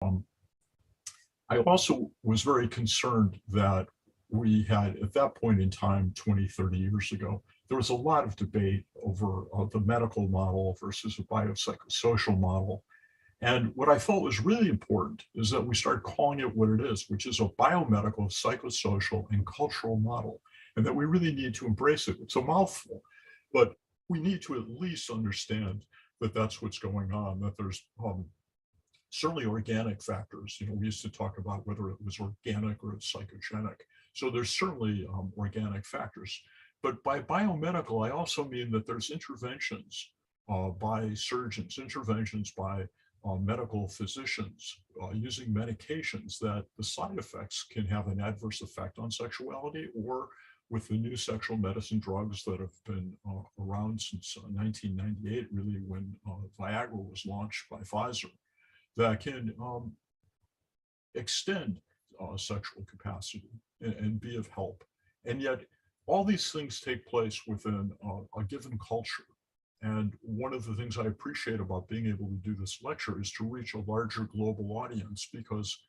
Um, I also was very concerned that we had, at that point in time, 20, 30 years ago, there was a lot of debate over the medical model versus a biopsychosocial model. And what I felt was really important is that we start calling it what it is, which is a biomedical, psychosocial, and cultural model, and that we really need to embrace it. It's a mouthful, but we need to at least understand that that's what's going on, that there's certainly organic factors. We used to talk about whether it was organic or psychogenic. So there's certainly organic factors. But by biomedical, I also mean that there's interventions by surgeons, interventions by medical physicians using medications that the side effects can have an adverse effect on sexuality, or with the new sexual medicine drugs that have been around since 1998, really, when Viagra was launched by Pfizer, that can extend sexual capacity and be of help. And yet, all these things take place within a given culture. And one of the things I appreciate about being able to do this lecture is to reach a larger global audience, because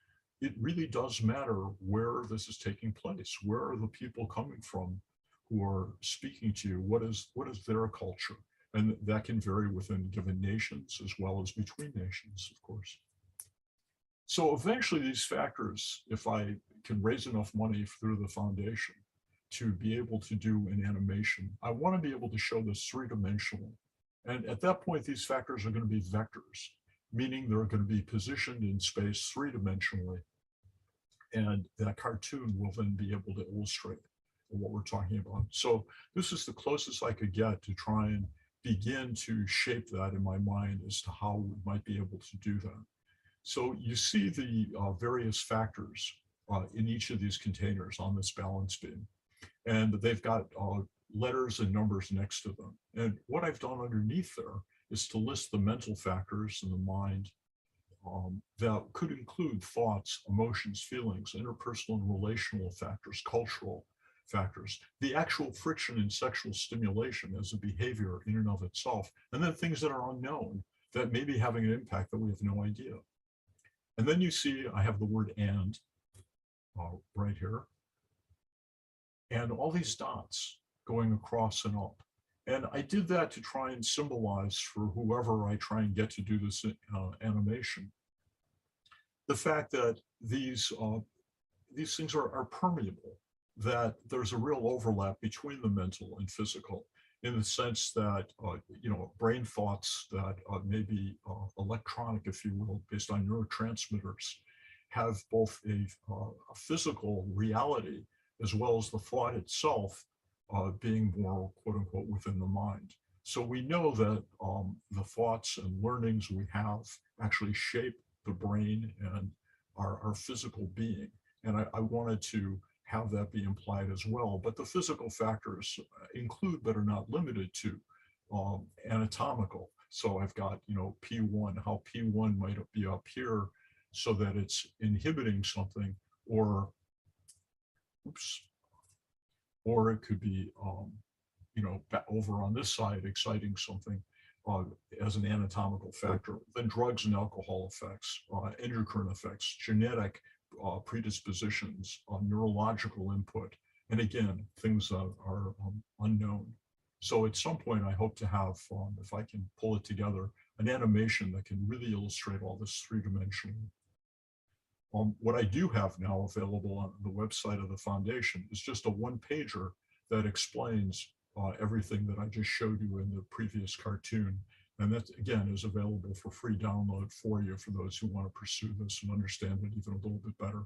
it really does matter where this is taking place. Where are the people coming from who are speaking to you? What is their culture? And that can vary within given nations as well as between nations, of course. So eventually these factors, if I can raise enough money through the foundation to be able to do an animation, I want to be able to show this three-dimensionally. And at that point, these factors are going to be vectors, meaning they're going to be positioned in space three-dimensionally. And that cartoon will then be able to illustrate what we're talking about. So this is the closest I could get to try and begin to shape that in my mind as to how we might be able to do that. So you see the various factors in each of these containers on this balance beam. And they've got letters and numbers next to them. And what I've done underneath there is to list the mental factors in the mind that could include thoughts, emotions, feelings, interpersonal and relational factors, cultural factors, the actual friction in sexual stimulation as a behavior in and of itself, and then things that are unknown that may be having an impact that we have no idea. And then you see I have the word "and" right here, and all these dots going across and up. And I did that to try and symbolize for whoever I try and get to do this animation, the fact that these things are permeable, that there's a real overlap between the mental and physical, in the sense that, brain thoughts that may be electronic, if you will, based on neurotransmitters, have both a physical reality as well as the thought itself being more, quote unquote, within the mind. So we know that the thoughts and learnings we have actually shape the brain and our physical being. And I wanted to have that be implied as well. But the physical factors include, but are not limited to, anatomical. So I've got, P1, how P1 might be up here so that it's inhibiting something, or, or it could be, over on this side, exciting something as an anatomical factor. Then drugs and alcohol effects, endocrine effects, genetic predispositions, neurological input, and again, things that are unknown. So at some point, I hope to have, if I can pull it together, an animation that can really illustrate all this three-dimensionally. What I do have now available on the website of the foundation is just a one-pager that explains everything that I just showed you in the previous cartoon. And that, again, is available for free download for you, for those who want to pursue this and understand it even a little bit better.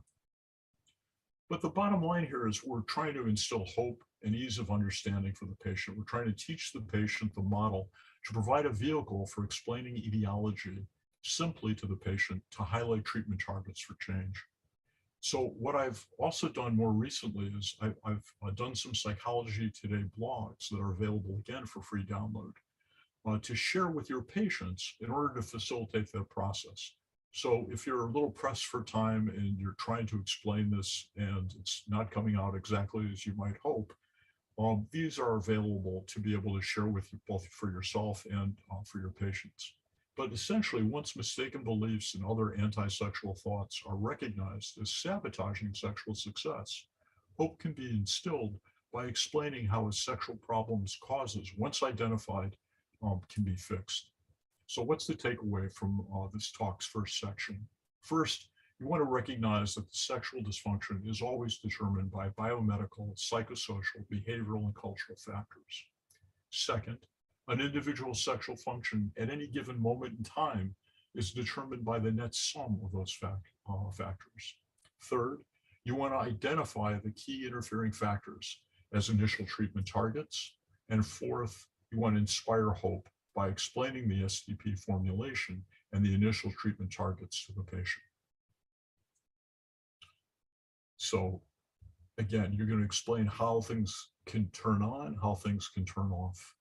But the bottom line here is we're trying to instill hope and ease of understanding for the patient. We're trying to teach the patient the model to provide a vehicle for explaining etiology simply to the patient, to highlight treatment targets for change. So what I've also done more recently is I've done some Psychology Today blogs that are available, again, for free download, to share with your patients in order to facilitate that process. So if you're a little pressed for time and you're trying to explain this and it's not coming out exactly as you might hope, these are available to be able to share with you, both for yourself and for your patients. But essentially, once mistaken beliefs and other anti-sexual thoughts are recognized as sabotaging sexual success, hope can be instilled by explaining how a sexual problem's causes, once identified, can be fixed. So what's the takeaway from this talk's first section? First, you want to recognize that the sexual dysfunction is always determined by biomedical, psychosocial, behavioral, and cultural factors. Second, an individual's sexual function at any given moment in time is determined by the net sum of those factors. Third, you want to identify the key interfering factors as initial treatment targets. And fourth, you want to inspire hope by explaining the STP formulation and the initial treatment targets to the patient. So again, you're going to explain how things can turn on, how things can turn off.